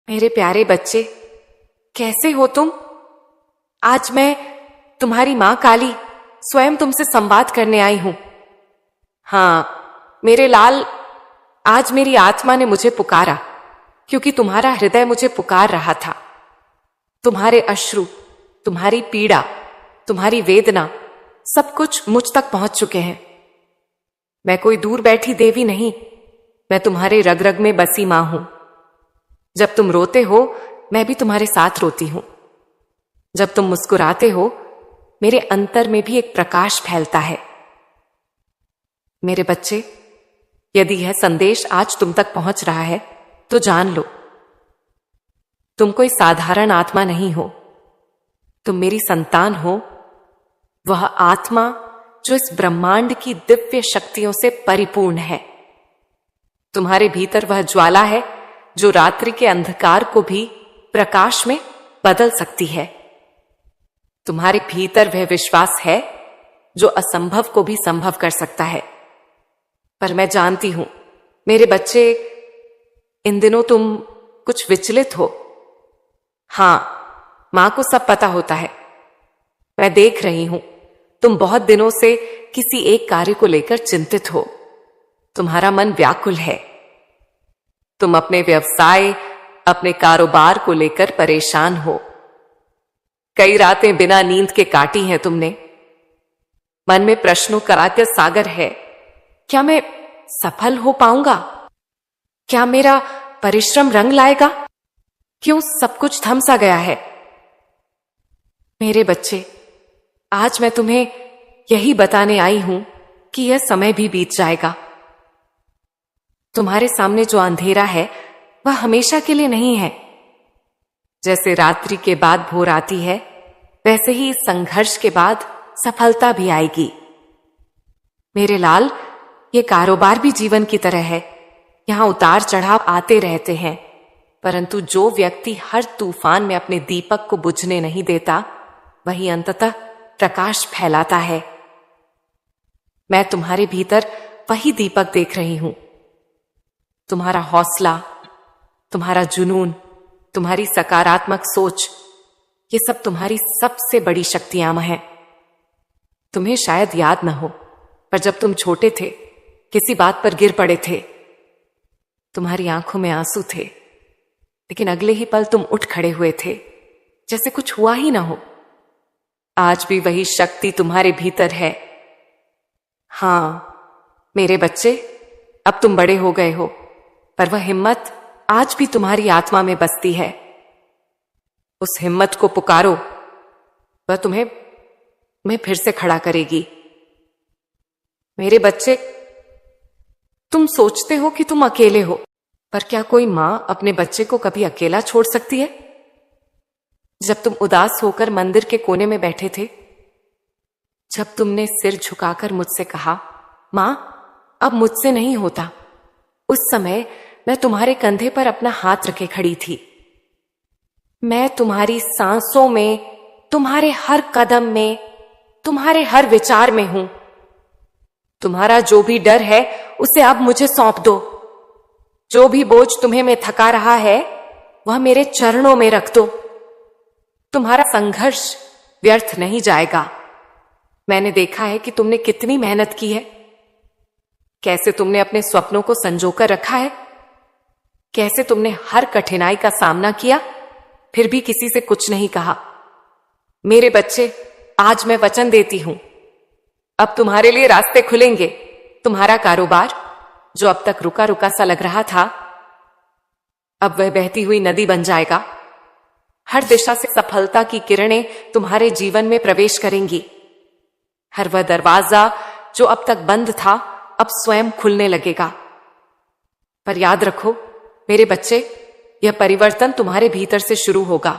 मेरे प्यारे बच्चे, कैसे हो तुम? आज मैं तुम्हारी मां काली स्वयं तुमसे संवाद करने आई हूं। हाँ मेरे लाल, आज मेरी आत्मा ने मुझे पुकारा क्योंकि तुम्हारा हृदय मुझे पुकार रहा था। तुम्हारे अश्रु, तुम्हारी पीड़ा, तुम्हारी वेदना सब कुछ मुझ तक पहुंच चुके हैं। मैं कोई दूर बैठी देवी नहीं, मैं तुम्हारे रग रग में बसी मां हूं। जब तुम रोते हो मैं भी तुम्हारे साथ रोती हूं। जब तुम मुस्कुराते हो मेरे अंतर में भी एक प्रकाश फैलता है। मेरे बच्चे, यदि यह संदेश आज तुम तक पहुंच रहा है तो जान लो, तुम कोई साधारण आत्मा नहीं हो। तुम मेरी संतान हो, वह आत्मा जो इस ब्रह्मांड की दिव्य शक्तियों से परिपूर्ण है। तुम्हारे भीतर वह ज्वाला है जो रात्रि के अंधकार को भी प्रकाश में बदल सकती है। तुम्हारे भीतर वह विश्वास है जो असंभव को भी संभव कर सकता है। पर मैं जानती हूं मेरे बच्चे, इन दिनों तुम कुछ विचलित हो। हां, मां को सब पता होता है। मैं देख रही हूं तुम बहुत दिनों से किसी एक कार्य को लेकर चिंतित हो। तुम्हारा मन व्याकुल है। तुम अपने व्यवसाय, अपने कारोबार को लेकर परेशान हो। कई रातें बिना नींद के काटी हैं तुमने। मन में प्रश्नों का अत्यंत सागर है। क्या मैं सफल हो पाऊंगा? क्या मेरा परिश्रम रंग लाएगा? क्यों सब कुछ थम सा गया है? मेरे बच्चे, आज मैं तुम्हें यही बताने आई हूं कि यह समय भी बीत जाएगा। तुम्हारे सामने जो अंधेरा है वह हमेशा के लिए नहीं है। जैसे रात्रि के बाद भोर आती है, वैसे ही इस संघर्ष के बाद सफलता भी आएगी। मेरे लाल, ये कारोबार भी जीवन की तरह है। यहां उतार चढ़ाव आते रहते हैं, परंतु जो व्यक्ति हर तूफान में अपने दीपक को बुझने नहीं देता, वही अंततः प्रकाश फैलाता है। मैं तुम्हारे भीतर वही दीपक देख रही हूं। तुम्हारा हौसला, तुम्हारा जुनून, तुम्हारी सकारात्मक सोच, ये सब तुम्हारी सबसे बड़ी शक्तियां हैं। तुम्हें शायद याद न हो, पर जब तुम छोटे थे, किसी बात पर गिर पड़े थे, तुम्हारी आंखों में आंसू थे, लेकिन अगले ही पल तुम उठ खड़े हुए थे, जैसे कुछ हुआ ही ना हो। आज भी वही शक्ति तुम्हारे भीतर है। हां मेरे बच्चे, अब तुम बड़े हो गए हो, पर वह हिम्मत आज भी तुम्हारी आत्मा में बसती है। उस हिम्मत को पुकारो, वह तुम्हें फिर से खड़ा करेगी। मेरे बच्चे, तुम सोचते हो कि तुम अकेले हो, पर क्या कोई मां अपने बच्चे को कभी अकेला छोड़ सकती है? जब तुम उदास होकर मंदिर के कोने में बैठे थे, जब तुमने सिर झुकाकर मुझसे कहा, मां अब मुझसे नहीं होता, उस समय मैं तुम्हारे कंधे पर अपना हाथ रखे खड़ी थी। मैं तुम्हारी सांसों में, तुम्हारे हर कदम में, तुम्हारे हर विचार में हूं। तुम्हारा जो भी डर है उसे अब मुझे सौंप दो। जो भी बोझ तुम्हें में थका रहा है वह मेरे चरणों में रख दो। तुम्हारा संघर्ष व्यर्थ नहीं जाएगा। मैंने देखा है कि तुमने कितनी मेहनत की है, कैसे तुमने अपने स्वप्नों को संजोकर रखा है, कैसे तुमने हर कठिनाई का सामना किया, फिर भी किसी से कुछ नहीं कहा। मेरे बच्चे, आज मैं वचन देती हूं, अब तुम्हारे लिए रास्ते खुलेंगे। तुम्हारा कारोबार, जो अब तक रुका रुका सा लग रहा था, अब वह बहती हुई नदी बन जाएगा। हर दिशा से सफलता की किरणें तुम्हारे जीवन में प्रवेश करेंगी। हर वह दरवाजा जो अब तक बंद था, अब स्वयं खुलने लगेगा। पर याद रखो मेरे बच्चे, यह परिवर्तन तुम्हारे भीतर से शुरू होगा।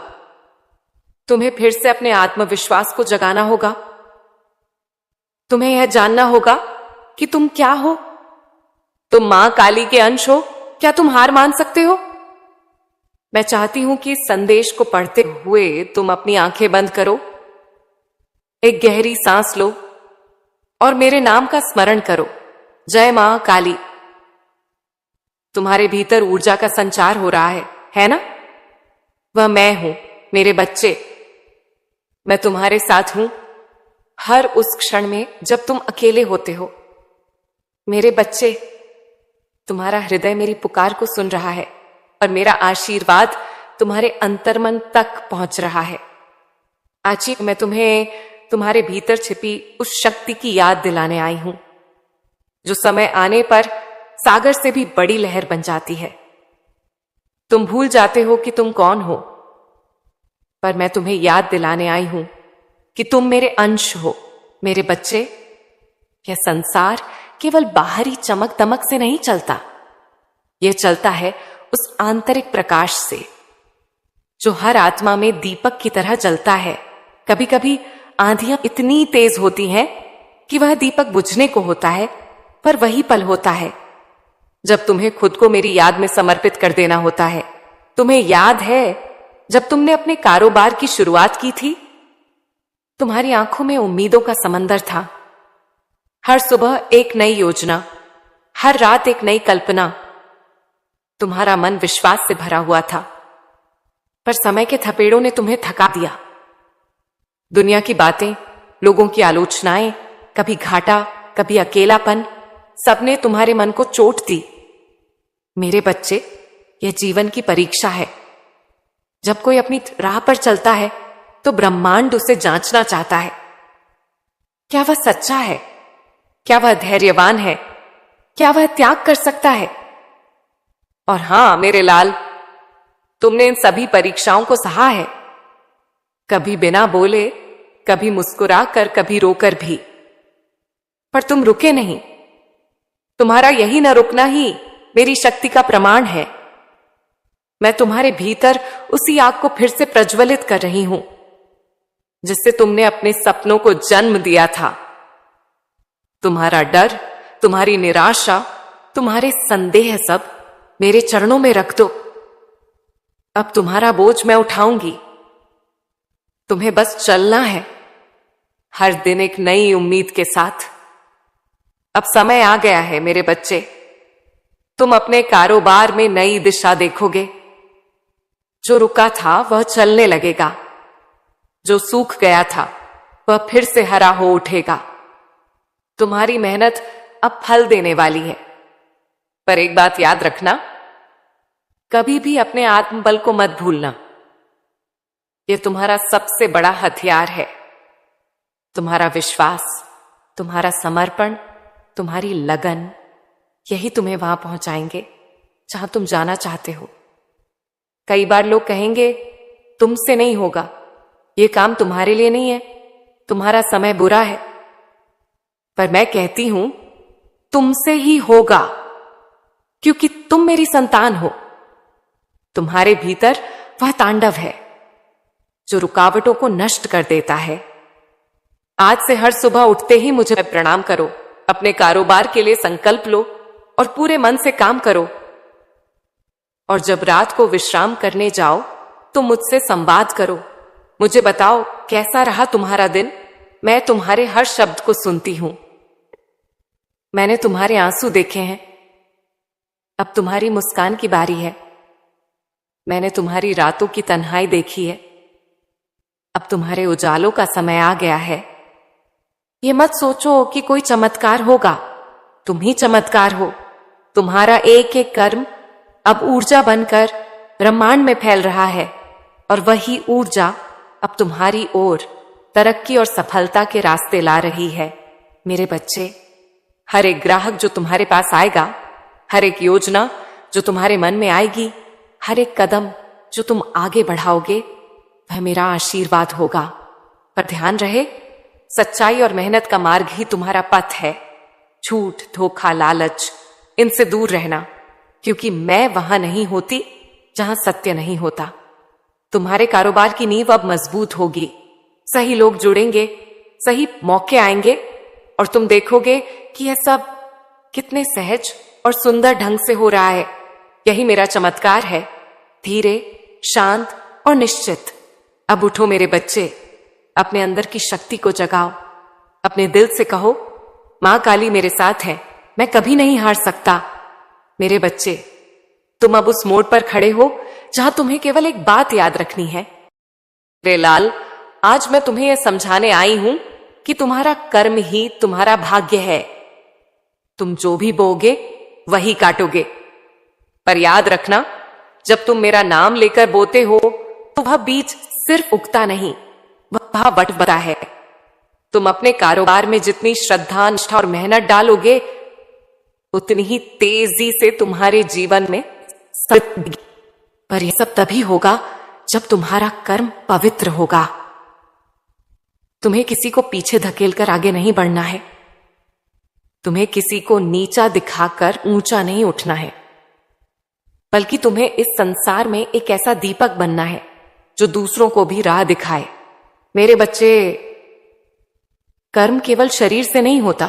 तुम्हें फिर से अपने आत्मविश्वास को जगाना होगा। तुम्हें यह जानना होगा कि तुम क्या हो। तुम मां काली के अंश हो। क्या तुम हार मान सकते हो? मैं चाहती हूं कि इस संदेश को पढ़ते हुए तुम अपनी आंखें बंद करो, एक गहरी सांस लो और मेरे नाम का स्मरण करो, जय मां काली। तुम्हारे भीतर ऊर्जा का संचार हो रहा है ना? वह मैं हूं, मेरे बच्चे। मैं तुम्हारे साथ हूं हर उस क्षण में जब तुम अकेले होते हो। मेरे बच्चे, तुम्हारा हृदय मेरी पुकार को सुन रहा है और मेरा आशीर्वाद तुम्हारे अंतर्मन तक पहुंच रहा है। आज ही मैं तुम्हें तुम्हारे भीतर छिपी उस शक्ति की याद दिलाने आई हूं जो समय आने पर सागर से भी बड़ी लहर बन जाती है। तुम भूल जाते हो कि तुम कौन हो, पर मैं तुम्हें याद दिलाने आई हूं कि तुम मेरे अंश हो। मेरे बच्चे, यह संसार केवल बाहरी चमक दमक से नहीं चलता, यह चलता है उस आंतरिक प्रकाश से जो हर आत्मा में दीपक की तरह जलता है। कभी कभी आंधियां इतनी तेज होती हैं कि वह दीपक बुझने को होता है, पर वही पल होता है जब तुम्हें खुद को मेरी याद में समर्पित कर देना होता है। तुम्हें याद है जब तुमने अपने कारोबार की शुरुआत की थी? तुम्हारी आंखों में उम्मीदों का समंदर था। हर सुबह एक नई योजना, हर रात एक नई कल्पना। तुम्हारा मन विश्वास से भरा हुआ था, पर समय के थपेड़ों ने तुम्हें थका दिया। दुनिया की बातें, लोगों की आलोचनाएं, कभी घाटा, कभी अकेलापन, सबने तुम्हारे मन को चोट दी। मेरे बच्चे, यह जीवन की परीक्षा है। जब कोई अपनी राह पर चलता है तो ब्रह्मांड उसे जांचना चाहता है। क्या वह सच्चा है? क्या वह धैर्यवान है? क्या वह त्याग कर सकता है? और हां मेरे लाल, तुमने इन सभी परीक्षाओं को सहा है, कभी बिना बोले, कभी मुस्कुरा कर, कभी रोकर भी, पर तुम रुके नहीं। तुम्हारा यही न रुकना ही मेरी शक्ति का प्रमाण है। मैं तुम्हारे भीतर उसी आग को फिर से प्रज्वलित कर रही हूं जिससे तुमने अपने सपनों को जन्म दिया था। तुम्हारा डर, तुम्हारी निराशा, तुम्हारे संदेह सब मेरे चरणों में रख दो। अब तुम्हारा बोझ मैं उठाऊंगी। तुम्हें बस चलना है, हर दिन एक नई उम्मीद के साथ। अब समय आ गया है मेरे बच्चे, तुम अपने कारोबार में नई दिशा देखोगे। जो रुका था वह चलने लगेगा, जो सूख गया था वह फिर से हरा हो उठेगा। तुम्हारी मेहनत अब फल देने वाली है। पर एक बात याद रखना, कभी भी अपने आत्मबल को मत भूलना। यह तुम्हारा सबसे बड़ा हथियार है। तुम्हारा विश्वास, तुम्हारा समर्पण, तुम्हारी लगन, यही तुम्हें वहां पहुंचाएंगे जहां तुम जाना चाहते हो। कई बार लोग कहेंगे तुमसे नहीं होगा, यह काम तुम्हारे लिए नहीं है, तुम्हारा समय बुरा है। पर मैं कहती हूं तुमसे ही होगा, क्योंकि तुम मेरी संतान हो। तुम्हारे भीतर वह तांडव है जो रुकावटों को नष्ट कर देता है। आज से हर सुबह उठते ही मुझे प्रणाम करो, अपने कारोबार के लिए संकल्प लो और पूरे मन से काम करो। और जब रात को विश्राम करने जाओ तो मुझसे संवाद करो। मुझे बताओ कैसा रहा तुम्हारा दिन। मैं तुम्हारे हर शब्द को सुनती हूं। मैंने तुम्हारे आंसू देखे हैं, अब तुम्हारी मुस्कान की बारी है। मैंने तुम्हारी रातों की तन्हाई देखी है, अब तुम्हारे उजालों का समय आ गया है। ये मत सोचो कि कोई चमत्कार होगा, तुम ही चमत्कार हो। तुम्हारा एक एक कर्म अब ऊर्जा बनकर ब्रह्मांड में फैल रहा है और वही ऊर्जा अब तुम्हारी ओर तरक्की और सफलता के रास्ते ला रही है। मेरे बच्चे, हर एक ग्राहक जो तुम्हारे पास आएगा, हर एक योजना जो तुम्हारे मन में आएगी, हर एक कदम जो तुम आगे बढ़ाओगे, वह मेरा आशीर्वाद होगा। पर ध्यान रहे, सच्चाई और मेहनत का मार्ग ही तुम्हारा पथ है। झूठ, धोखा, लालच, इनसे दूर रहना, क्योंकि मैं वहां नहीं होती जहां सत्य नहीं होता। तुम्हारे कारोबार की नींव अब मजबूत होगी। सही लोग जुड़ेंगे, सही मौके आएंगे और तुम देखोगे कि यह सब कितने सहज और सुंदर ढंग से हो रहा है। यही मेरा चमत्कार है, धीरे, शांत और निश्चित। अब उठो मेरे बच्चे, अपने अंदर की शक्ति को जगाओ। अपने दिल से कहो, मां काली मेरे साथ है, मैं कभी नहीं हार सकता। मेरे बच्चे, तुम अब उस मोड़ पर खड़े हो जहां तुम्हें केवल एक बात याद रखनी है। रे लाल, आज मैं तुम्हें यह समझाने आई हूं कि तुम्हारा कर्म ही तुम्हारा भाग्य है। तुम जो भी बोगे वही काटोगे। पर याद रखना, जब तुम मेरा नाम लेकर बोते हो तो वह बीज सिर्फ उगता नहीं, वह बटता है। तुम अपने कारोबार में जितनी श्रद्धा, निष्ठा और मेहनत डालोगे, उतनी ही तेजी से तुम्हारे जीवन में पर यह सब तभी होगा जब तुम्हारा कर्म पवित्र होगा। तुम्हें किसी को पीछे धकेलकर आगे नहीं बढ़ना है। तुम्हें किसी को नीचा दिखाकर ऊंचा नहीं उठना है, बल्कि तुम्हें इस संसार में एक ऐसा दीपक बनना है जो दूसरों को भी राह दिखाए। मेरे बच्चे, कर्म केवल शरीर से नहीं होता,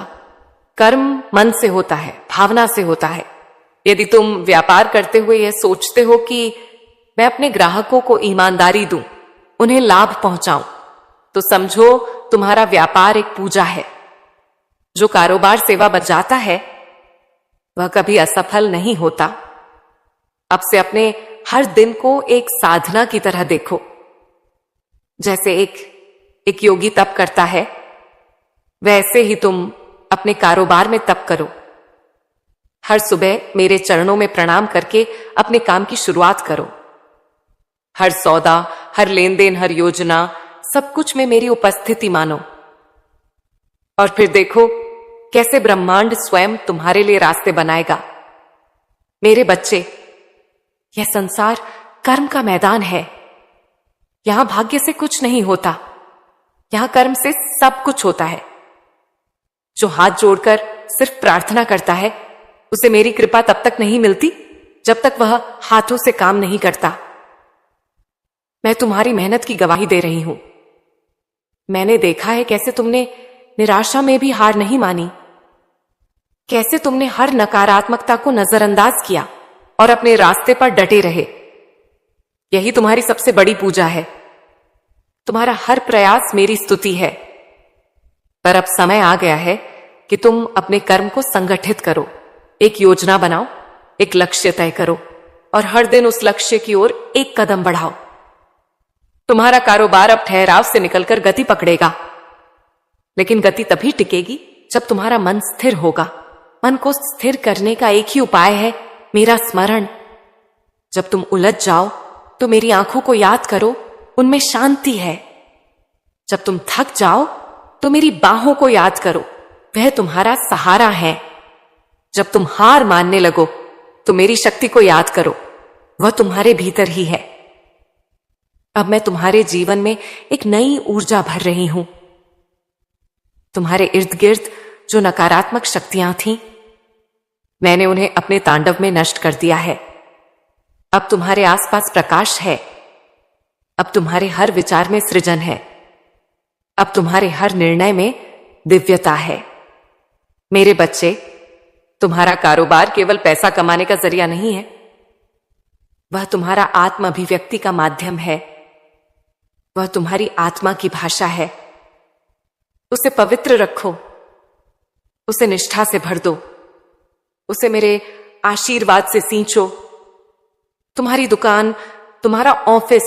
कर्म मन से होता है, भावना से होता है। यदि तुम व्यापार करते हुए यह सोचते हो कि मैं अपने ग्राहकों को ईमानदारी दूं, उन्हें लाभ पहुंचाऊं, तो समझो तुम्हारा व्यापार एक पूजा है। जो कारोबार सेवा बन जाता है वह कभी असफल नहीं होता। अब से अपने हर दिन को एक साधना की तरह देखो। जैसे एक योगी तप करता है, वैसे ही तुम अपने कारोबार में तप करो। हर सुबह मेरे चरणों में प्रणाम करके अपने काम की शुरुआत करो। हर सौदा, हर लेन देन, हर योजना, सब कुछ में मेरी उपस्थिति मानो। और फिर देखो कैसे ब्रह्मांड स्वयं तुम्हारे लिए रास्ते बनाएगा। मेरे बच्चे, यह संसार कर्म का मैदान है। यहां भाग्य से कुछ नहीं होता, यहां कर्म से सब कुछ होता है। जो हाथ जोड़कर सिर्फ प्रार्थना करता है, उसे मेरी कृपा तब तक नहीं मिलती जब तक वह हाथों से काम नहीं करता। मैं तुम्हारी मेहनत की गवाही दे रही हूं। मैंने देखा है कैसे तुमने निराशा में भी हार नहीं मानी, कैसे तुमने हर नकारात्मकता को नजरअंदाज किया और अपने रास्ते पर डटे रहे। यही तुम्हारी सबसे बड़ी पूजा है। तुम्हारा हर प्रयास मेरी स्तुति है। पर अब समय आ गया है कि तुम अपने कर्म को संगठित करो, एक योजना बनाओ, एक लक्ष्य तय करो और हर दिन उस लक्ष्य की ओर एक कदम बढ़ाओ। तुम्हारा कारोबार अब ठहराव से निकलकर गति पकड़ेगा, लेकिन गति तभी टिकेगी जब तुम्हारा मन स्थिर होगा। मन को स्थिर करने का एक ही उपाय है, मेरा स्मरण। जब तुम उलझ जाओ तो मेरी आंखों को याद करो, उनमें शांति है। जब तुम थक जाओ तो मेरी बाहों को याद करो, वह तुम्हारा सहारा है। जब तुम हार मानने लगो तो मेरी शक्ति को याद करो, वह तुम्हारे भीतर ही है। अब मैं तुम्हारे जीवन में एक नई ऊर्जा भर रही हूं। तुम्हारे इर्द गिर्द जो नकारात्मक शक्तियां थीं, मैंने उन्हें अपने तांडव में नष्ट कर दिया है। अब तुम्हारे आसपास प्रकाश है। अब तुम्हारे हर विचार में सृजन है। अब तुम्हारे हर निर्णय में दिव्यता है। मेरे बच्चे, तुम्हारा कारोबार केवल पैसा कमाने का जरिया नहीं है, वह तुम्हारा आत्म अभिव्यक्ति का माध्यम है। वह तुम्हारी आत्मा की भाषा है। उसे पवित्र रखो, उसे निष्ठा से भर दो, उसे मेरे आशीर्वाद से सींचो। तुम्हारी दुकान, तुम्हारा ऑफिस,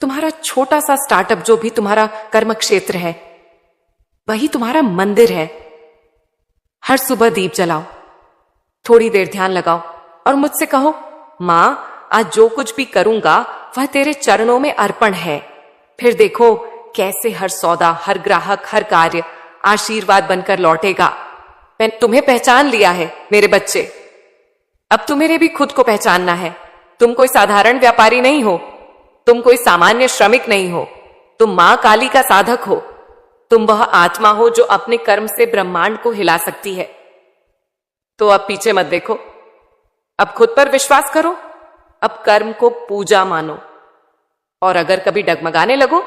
तुम्हारा छोटा सा स्टार्टअप, जो भी तुम्हारा कर्म क्षेत्र है, वही तुम्हारा मंदिर है। हर सुबह दीप जलाओ, थोड़ी देर ध्यान लगाओ और मुझसे कहो, मां, आज जो कुछ भी करूंगा वह तेरे चरणों में अर्पण है। फिर देखो कैसे हर सौदा, हर ग्राहक, हर कार्य आशीर्वाद बनकर लौटेगा। मैंने तुम्हें पहचान लिया है मेरे बच्चे। अब तुम्हें भी खुद को पहचानना है। तुम कोई साधारण व्यापारी नहीं हो, तुम कोई सामान्य श्रमिक नहीं हो, तुम मां काली का साधक हो। तुम वह आत्मा हो जो अपने कर्म से ब्रह्मांड को हिला सकती है। तो अब पीछे मत देखो, अब खुद पर विश्वास करो, अब कर्म को पूजा मानो। और अगर कभी डगमगाने लगो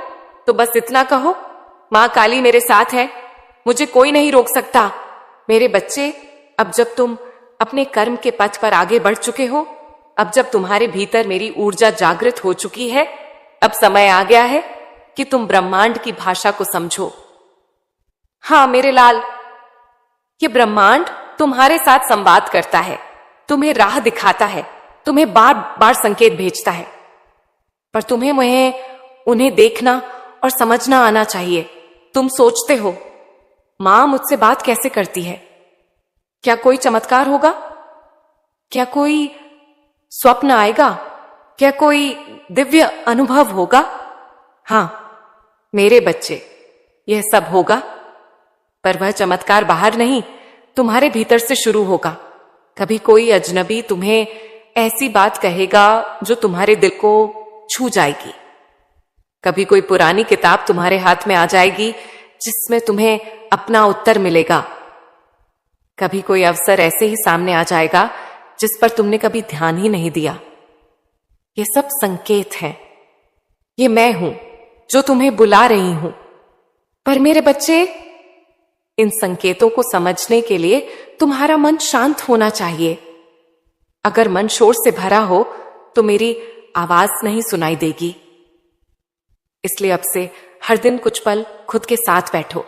तो बस इतना कहो, मां काली मेरे साथ है, मुझे कोई नहीं रोक सकता। मेरे बच्चे, अब जब तुम अपने कर्म के पथ पर आगे बढ़ चुके हो, अब जब तुम्हारे भीतर मेरी ऊर्जा जागृत हो चुकी है, अब समय आ गया है कि तुम ब्रह्मांड की भाषा को समझो। हां मेरे लाल, ये ब्रह्मांड तुम्हारे साथ संवाद करता है, तुम्हें राह दिखाता है, तुम्हें बार बार संकेत भेजता है, पर तुम्हें उन्हें देखना और समझना आना चाहिए। तुम सोचते हो, मां मुझसे बात कैसे करती है? क्या कोई चमत्कार होगा? क्या कोई स्वप्न आएगा? क्या कोई दिव्य अनुभव होगा? हां मेरे बच्चे, यह सब होगा, पर वह चमत्कार बाहर नहीं, तुम्हारे भीतर से शुरू होगा। कभी कोई अजनबी तुम्हें ऐसी बात कहेगा जो तुम्हारे दिल को छू जाएगी। कभी कोई पुरानी किताब तुम्हारे हाथ में आ जाएगी जिसमें तुम्हें अपना उत्तर मिलेगा। कभी कोई अवसर ऐसे ही सामने आ जाएगा जिस पर तुमने कभी ध्यान ही नहीं दिया। ये सब संकेत हैं। ये मैं हूं जो तुम्हें बुला रही हूं। पर मेरे बच्चे, इन संकेतों को समझने के लिए तुम्हारा मन शांत होना चाहिए। अगर मन शोर से भरा हो तो मेरी आवाज नहीं सुनाई देगी। इसलिए अब से हर दिन कुछ पल खुद के साथ बैठो,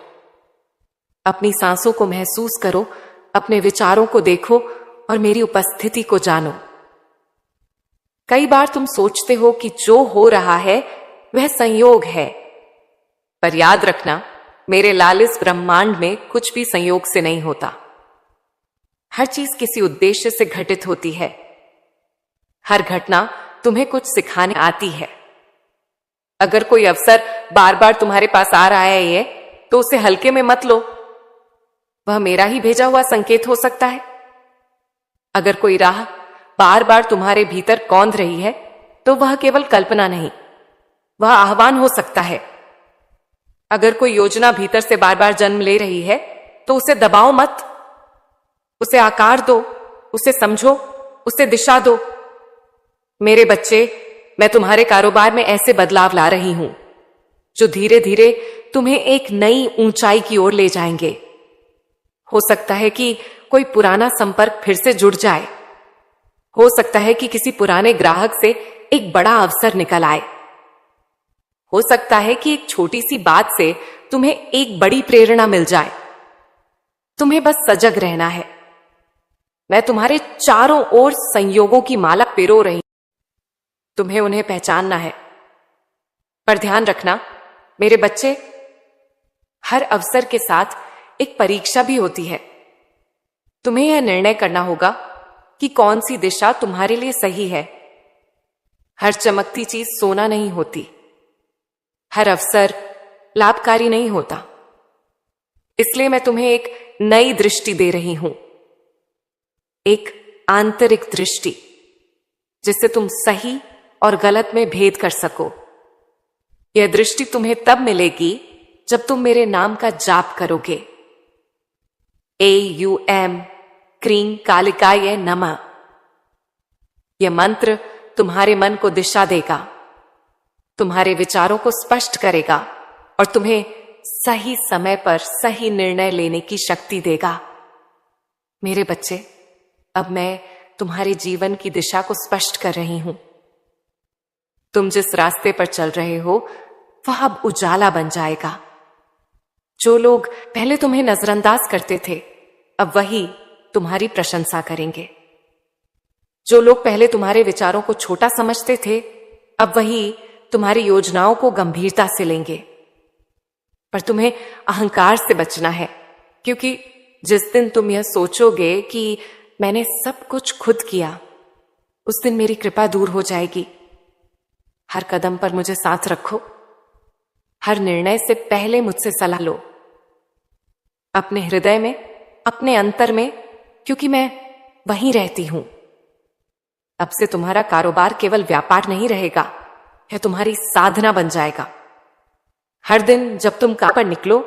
अपनी सांसों को महसूस करो, अपने विचारों को देखो और मेरी उपस्थिति को जानो। कई बार तुम सोचते हो कि जो हो रहा है वह संयोग है, पर याद रखना, मेरे लाल इस ब्रह्मांड में कुछ भी संयोग से नहीं होता। हर चीज किसी उद्देश्य से घटित होती है। हर घटना तुम्हें कुछ सिखाने आती है। अगर कोई अवसर बार बार तुम्हारे पास आ रहा है ये, तो उसे हल्के में मत लो। वह मेरा ही भेजा हुआ संकेत हो सकता है। अगर कोई राह बार बार तुम्हारे भीतर कौंध रही है, तो वह केवल कल्पना नहीं, वह आह्वान हो सकता है। अगर कोई योजना भीतर से बार बार जन्म ले रही है, तो उसे दबाओ मत, उसे आकार दो, उसे समझो, उसे दिशा दो। मेरे बच्चे, मैं तुम्हारे कारोबार में ऐसे बदलाव ला रही हूं जो धीरे धीरे तुम्हें एक नई ऊंचाई की ओर ले जाएंगे। हो सकता है कि कोई पुराना संपर्क फिर से जुड़ जाए। हो सकता है कि किसी पुराने ग्राहक से एक बड़ा अवसर निकल आए। हो सकता है कि एक छोटी सी बात से तुम्हें एक बड़ी प्रेरणा मिल जाए। तुम्हें बस सजग रहना है। मैं तुम्हारे चारों ओर संयोगों की माला पिरो रही, तुम्हें उन्हें पहचानना है। पर ध्यान रखना मेरे बच्चे, हर अवसर के साथ एक परीक्षा भी होती है। तुम्हें यह निर्णय करना होगा कि कौन सी दिशा तुम्हारे लिए सही है। हर चमकती चीज सोना नहीं होती, हर अवसर लाभकारी नहीं होता। इसलिए मैं तुम्हें एक नई दृष्टि दे रही हूं, एक आंतरिक दृष्टि, जिससे तुम सही और गलत में भेद कर सको। यह दृष्टि तुम्हें तब मिलेगी जब तुम मेरे नाम का जाप करोगे। AUM क्रीं कालिकाय नमः। यह मंत्र तुम्हारे मन को दिशा देगा, तुम्हारे विचारों को स्पष्ट करेगा और तुम्हें सही समय पर सही निर्णय लेने की शक्ति देगा। मेरे बच्चे, अब मैं तुम्हारे जीवन की दिशा को स्पष्ट कर रही हूं। तुम जिस रास्ते पर चल रहे हो वह अब उजाला बन जाएगा। जो लोग पहले तुम्हें नजरअंदाज करते थे, अब वही तुम्हारी प्रशंसा करेंगे। जो लोग पहले तुम्हारे विचारों को छोटा समझते थे, अब वही तुम्हारी योजनाओं को गंभीरता से लेंगे। पर तुम्हें अहंकार से बचना है, क्योंकि जिस दिन तुम यह सोचोगे कि मैंने सब कुछ खुद किया, उस दिन मेरी कृपा दूर हो जाएगी। हर कदम पर मुझे साथ रखो, हर निर्णय से पहले मुझसे सलाह लो, अपने हृदय में, अपने अंतर में, क्योंकि मैं वहीं रहती हूं। अब से तुम्हारा कारोबार केवल व्यापार नहीं रहेगा, यह तुम्हारी साधना बन जाएगा। हर दिन जब तुम काम पर निकलो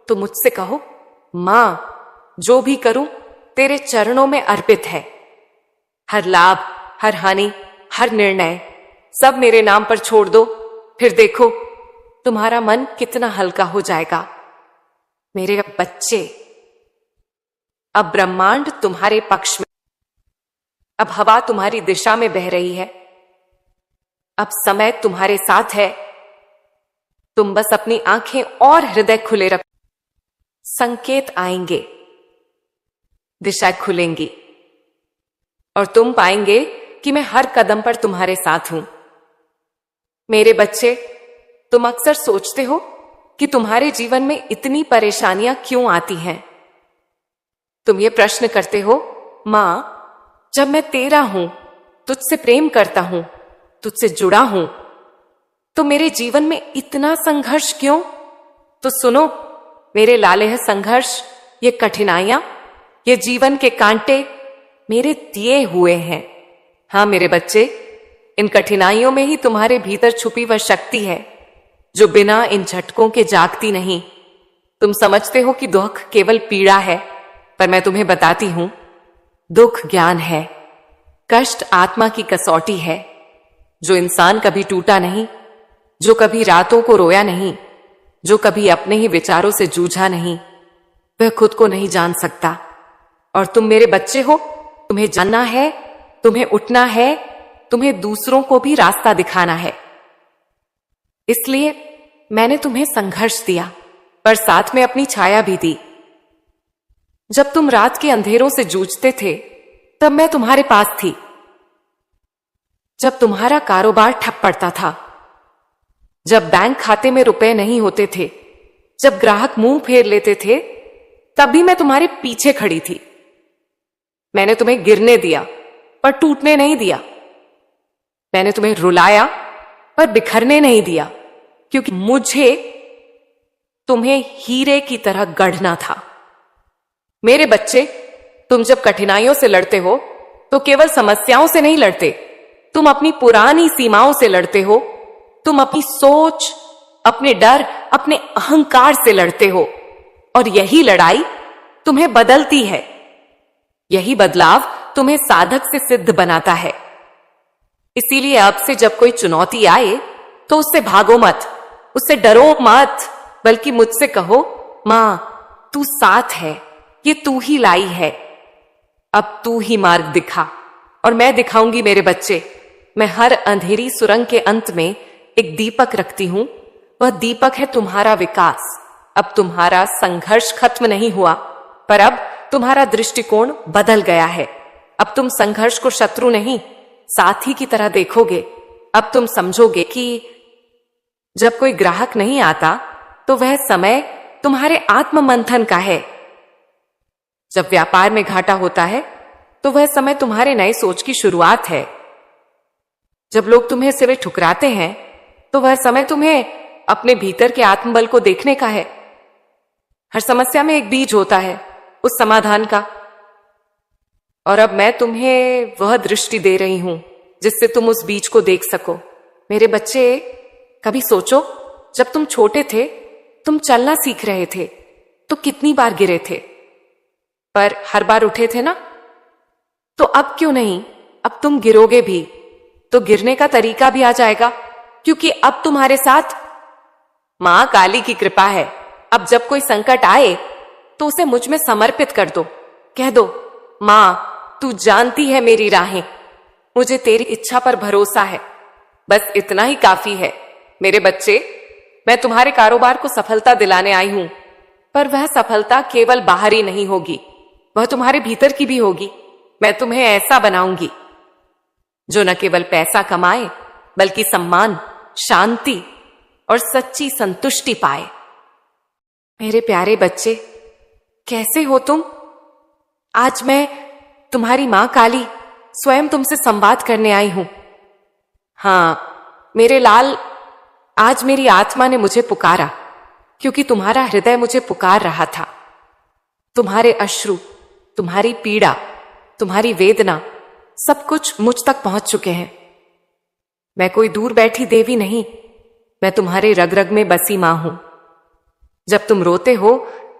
तो मुझसे कहो, मां, जो भी करूं तेरे चरणों में अर्पित है। हर लाभ, हर हानि, हर निर्णय सब मेरे नाम पर छोड़ दो, फिर देखो तुम्हारा मन कितना हल्का हो जाएगा। मेरे बच्चे, अब ब्रह्मांड तुम्हारे पक्ष में, अब हवा तुम्हारी दिशा में बह रही है, अब समय तुम्हारे साथ है। तुम बस अपनी आंखें और हृदय खुले रखो। संकेत आएंगे, दिशा खुलेंगी और तुम पाएंगे कि मैं हर कदम पर तुम्हारे साथ हूं। मेरे बच्चे, तुम अक्सर सोचते हो कि तुम्हारे जीवन में इतनी परेशानियां क्यों आती हैं। तुम ये प्रश्न करते हो, मां, जब मैं तेरा हूं, तुझसे प्रेम करता हूं, तुझसे जुड़ा हूं, तो मेरे जीवन में इतना संघर्ष क्यों? तो सुनो मेरे लाले, है संघर्ष, ये कठिनाइयां, ये जीवन के कांटे मेरे दिए हुए हैं। हां मेरे बच्चे, इन कठिनाइयों में ही तुम्हारे भीतर छुपी वह शक्ति है जो बिना इन झटकों के जागती नहीं। तुम समझते हो कि दुख केवल पीड़ा है, पर मैं तुम्हें बताती हूं, दुख ज्ञान है। कष्ट आत्मा की कसौटी है। जो इंसान कभी टूटा नहीं, जो कभी रातों को रोया नहीं, जो कभी अपने ही विचारों से जूझा नहीं, वह खुद को नहीं जान सकता। और तुम मेरे बच्चे हो, तुम्हें जानना है, तुम्हें उठना है, तुम्हें दूसरों को भी रास्ता दिखाना है। इसलिए मैंने तुम्हें संघर्ष दिया, पर साथ में अपनी छाया भी दी। जब तुम रात के अंधेरों से जूझते थे, तब मैं तुम्हारे पास थी। जब तुम्हारा कारोबार ठप पड़ता था, जब बैंक खाते में रुपए नहीं होते थे, जब ग्राहक मुंह फेर लेते थे, तब भी मैं तुम्हारे पीछे खड़ी थी। मैंने तुम्हें गिरने दिया, पर टूटने नहीं दिया। मैंने तुम्हें रुलाया, पर बिखरने नहीं दिया, क्योंकि मुझे तुम्हें हीरे की तरह गढ़ना था। मेरे बच्चे, तुम जब कठिनाइयों से लड़ते हो, तो केवल समस्याओं से नहीं लड़ते, तुम अपनी पुरानी सीमाओं से लड़ते हो। तुम अपनी सोच, अपने डर, अपने अहंकार से लड़ते हो। और यही लड़ाई तुम्हें बदलती है। यही बदलाव तुम्हें साधक से सिद्ध बनाता है। इसीलिए अब से जब कोई चुनौती आए, तो उससे भागो मत, उससे डरो मत, बल्कि मुझसे कहो, मां, तू साथ है, ये तू ही लाई है, अब तू ही मार्ग दिखा। और मैं दिखाऊंगी मेरे बच्चे। मैं हर अंधेरी सुरंग के अंत में एक दीपक रखती हूं। वह दीपक है तुम्हारा विकास। अब तुम्हारा संघर्ष खत्म नहीं हुआ, पर अब तुम्हारा दृष्टिकोण बदल गया है। अब तुम संघर्ष को शत्रु नहीं, साथी की तरह देखोगे। अब तुम समझोगे कि जब कोई ग्राहक नहीं आता, तो वह समय तुम्हारे आत्म मंथन का है। जब व्यापार में घाटा होता है, तो वह समय तुम्हारे नए सोच की शुरुआत है। जब लोग तुम्हें सिरे ठुकराते हैं, तो वह समय तुम्हें अपने भीतर के आत्मबल को देखने का है। हर समस्या में एक बीज होता है उस समाधान का। और अब मैं तुम्हें वह दृष्टि दे रही हूं जिससे तुम उस बीज को देख सको। मेरे बच्चे, कभी सोचो, जब तुम छोटे थे, तुम चलना सीख रहे थे, तो कितनी बार गिरे थे, पर हर बार उठे थे ना? तो अब क्यों नहीं, अब तुम गिरोगे भी, तो गिरने का तरीका भी आ जाएगा, क्योंकि अब तुम्हारे साथ मां काली की कृपा है। अब जब कोई संकट आए, तो उसे मुझ में समर्पित कर दो। कह दो, मां, तू जानती है मेरी राहें, मुझे तेरी इच्छा पर भरोसा है। बस इतना ही काफी है। मेरे बच्चे, मैं तुम्हारे कारोबार को सफलता दिलाने आई हूं, पर वह सफलता केवल बाहरी नहीं होगी, वह तुम्हारे भीतर की भी होगी। मैं तुम्हें ऐसा बनाऊंगी जो न केवल पैसा कमाए, बल्कि सम्मान, शांति और सच्ची संतुष्टि पाए। मेरे प्यारे बच्चे, कैसे हो तुम? आज मैं तुम्हारी मां काली स्वयं तुमसे संवाद करने आई हूं। हां मेरे लाल, आज मेरी आत्मा ने मुझे पुकारा, क्योंकि तुम्हारा हृदय मुझे पुकार रहा था। तुम्हारे अश्रु, तुम्हारी पीड़ा, तुम्हारी वेदना, सब कुछ मुझ तक पहुंच चुके हैं। मैं कोई दूर बैठी देवी नहीं, मैं तुम्हारे रग रग में बसी मां हूं। जब तुम रोते हो,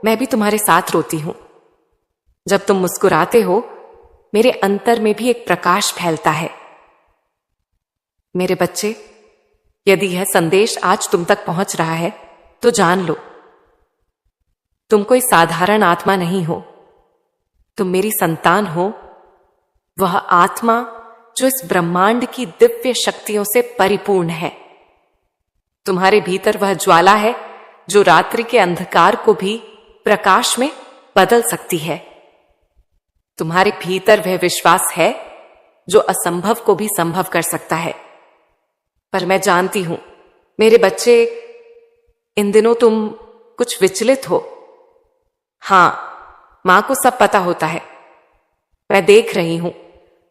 मैं भी तुम्हारे साथ रोती हूं। जब तुम मुस्कुराते हो, मेरे अंतर में भी एक प्रकाश फैलता है। मेरे बच्चे, यदि यह संदेश आज तुम तक पहुंच रहा है, तो जान लो, तुम कोई साधारण आत्मा नहीं हो। तुम मेरी संतान हो, वह आत्मा जो इस ब्रह्मांड की दिव्य शक्तियों से परिपूर्ण है। तुम्हारे भीतर वह ज्वाला है जो रात्रि के अंधकार को भी प्रकाश में बदल सकती है। तुम्हारे भीतर वह विश्वास है जो असंभव को भी संभव कर सकता है। पर मैं जानती हूं मेरे बच्चे, इन दिनों तुम कुछ विचलित हो। हां, मां को सब पता होता है। मैं देख रही हूं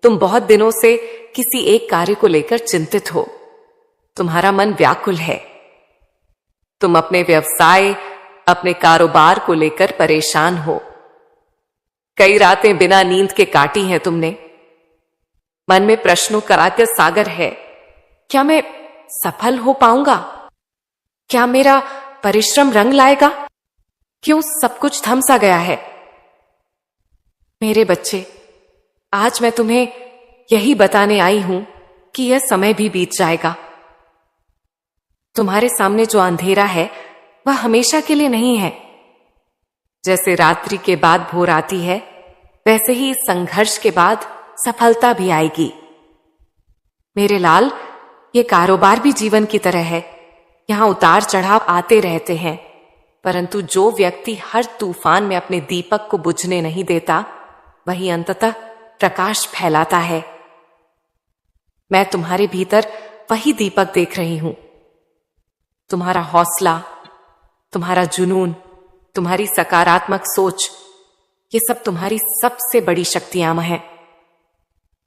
तुम बहुत दिनों से किसी एक कार्य को लेकर चिंतित हो। तुम्हारा मन व्याकुल है। तुम अपने व्यवसाय, अपने कारोबार को लेकर परेशान हो। कई रातें बिना नींद के काटी हैं तुमने। मन में प्रश्नों का अथाह सागर है। क्या मैं सफल हो पाऊंगा? क्या मेरा परिश्रम रंग लाएगा? क्यों सब कुछ थम सा गया है? मेरे बच्चे, आज मैं तुम्हें यही बताने आई हूं कि यह समय भी बीत जाएगा। तुम्हारे सामने जो अंधेरा है वह हमेशा के लिए नहीं है। जैसे रात्रि के बाद भोर आती है, वैसे ही इस संघर्ष के बाद सफलता भी आएगी। मेरे लाल, ये कारोबार भी जीवन की तरह है। यहां उतार चढ़ाव आते रहते हैं, परंतु जो व्यक्ति हर तूफान में अपने दीपक को बुझने नहीं देता, वही अंततः प्रकाश फैलाता है। मैं तुम्हारे भीतर वही दीपक देख रही हूं। तुम्हारा हौसला, तुम्हारा जुनून, तुम्हारी सकारात्मक सोच, ये सब तुम्हारी सबसे बड़ी शक्तियां हैं।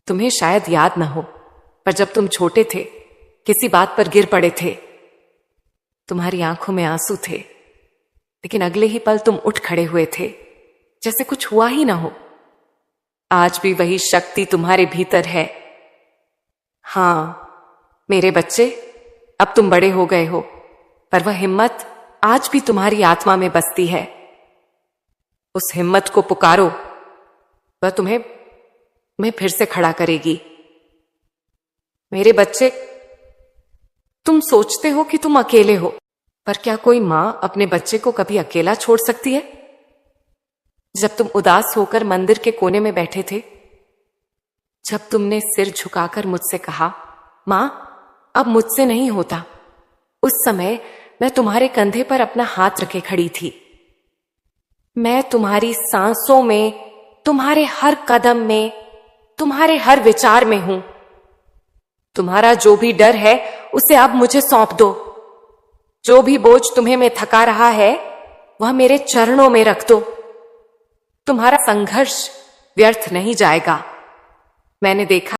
तुम्हें शायद याद न हो, पर जब तुम छोटे थे, किसी बात पर गिर पड़े थे, तुम्हारी आंखों में आंसू थे, लेकिन अगले ही पल तुम उठ खड़े हुए थे, जैसे कुछ हुआ ही ना हो। आज भी वही शक्ति तुम्हारे भीतर है। हां मेरे बच्चे, अब तुम बड़े हो गए हो, पर वह हिम्मत आज भी तुम्हारी आत्मा में बसती है। उस हिम्मत को पुकारो, वह तुम्हें फिर से खड़ा करेगी। मेरे बच्चे, तुम सोचते हो कि तुम अकेले हो, पर क्या कोई मां अपने बच्चे को कभी अकेला छोड़ सकती है? जब तुम उदास होकर मंदिर के कोने में बैठे थे, जब तुमने सिर झुकाकर मुझसे कहा, मां अब मुझसे नहीं होता, उस समय मैं तुम्हारे कंधे पर अपना हाथ रखे खड़ी थी। मैं तुम्हारी सांसों में, तुम्हारे हर कदम में, तुम्हारे हर विचार में हूं। तुम्हारा जो भी डर है उसे अब मुझे सौंप दो। जो भी बोझ तुम्हें में थका रहा है, वह मेरे चरणों में रख दो। तुम्हारा संघर्ष व्यर्थ नहीं जाएगा। मैंने देखा